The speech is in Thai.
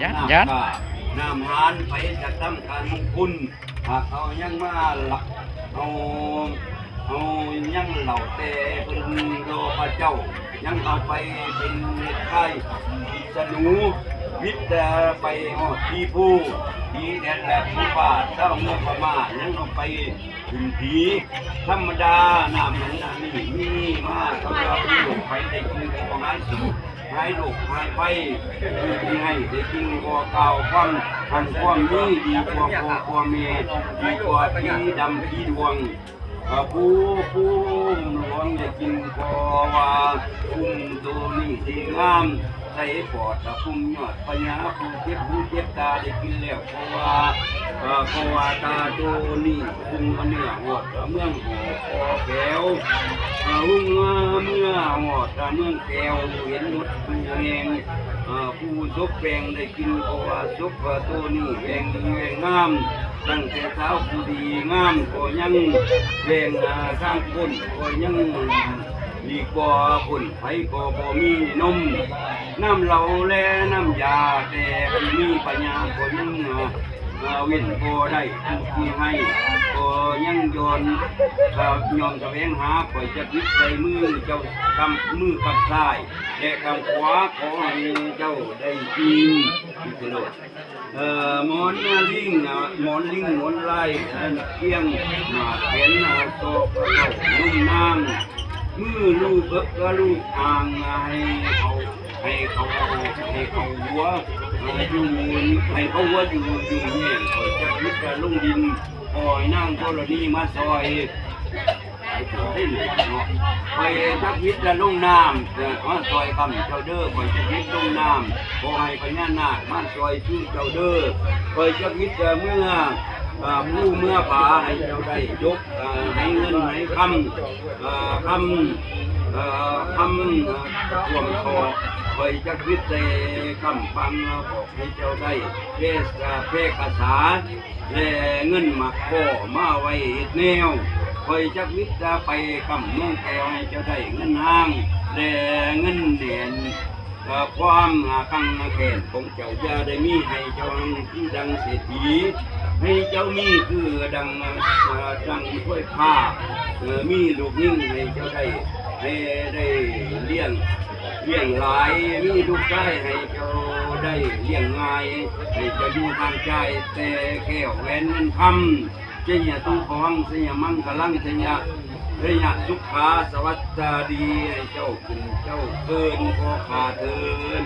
ยัดน้ำหานไปจะทำการมงคลหากเขายังมาหลักเอายังเหล่าแต่เป็นโลพระเจ้ายังเอาไปเป็นไข่สนูวิทย์ไปหอดที่ผู้ผีแดนแบบผู้ป่าเจ้าเมื่อประมายังเอาไปถึงผีธรรมดาน้ำนั้นนี่มีมากสำหรับผู้ไปได้กินของให้สุขให้ลูกให้ไปที่ให้ได้กินกัวเก่าความทันความนี้ดีกว่ากัวเมดีกว่าพี่ดำพี่ดวงผู้หลวงได้กินกัวว่าคุ้มตัวนี้ดีงามใส่ปอดคุ้มยอดปัญญาผู้เจ็บตาได้กินแล้วเพราะว่าตาตัวนี้คุ้มเนื้อหดเมืองหัวคอแก้วหุ่งเมื่อหอดเมืองแก้วเห็นรถผู้แหงผู้ซบแปงได้กินเพราะว่าซบตัวนี้แหงดีแหงงามตั้งแต่เช้าผู้ดีงามก็ยังแหงข้างก้นก็ยังดีกว่าคนไผก็บ่มีนมน้ำเหลาและน้ำยาแต่มีปัญญาก็ยังเว้นก็ได้ทุกที่ให้ก็ยังย้อนแสวงหาคอยจะพิจารมือเจ้ากำมือกับซ้ายและกำขวาขอให้เจ้าได้กินพิจารหมอนลิงหมอนไล่เพียงหมาแขนโตเจ้านุ่มนางมือลูกก็ลูกอ่างให้เขาหัวอยู่ให้เขาหัวอยู่เนี่ยจะพิจารลงดินคอยนั่งโทรณีมาซอยได้เลยเนาะไปทักพิจารลงน้ำมาซอยคำเจ้าเด้อคอยจะพิจารลงน้ำขอให้พญานาคมาซอยชื่อเจ้าเด้อคอยจะพิจารเมื่อผาให้เจ้าได้ยกให้เงินให้คำรวมคอคอยจะคิดในคำฟังบอกให้เจ้าได้เพกษาและเงินมาขอมาไว้แนวคอยจะคิดจะไปคำเมืองแก้วให้เจ้าได้เงินห้างและเงินเหรียญความขังแขนของเจ้าจะได้มีให้เจ้าที่ดังเศรษฐีให้เจ้ามีคือดังถ้วยผ้ามีลูกนิ่งให้เจ้าได้เลี้ยงหลายมีลูกได้ให้เจ้าได้เลี้ยงง่ายให้เจ้าอยู่ทางใจแต่แก้วแหวนเงินคำเจียตุ้งฟองเสียมังกลังเจียสุขาสวัสดีให้เจ้าขึ้นเจ้าเกินขอขาเทิน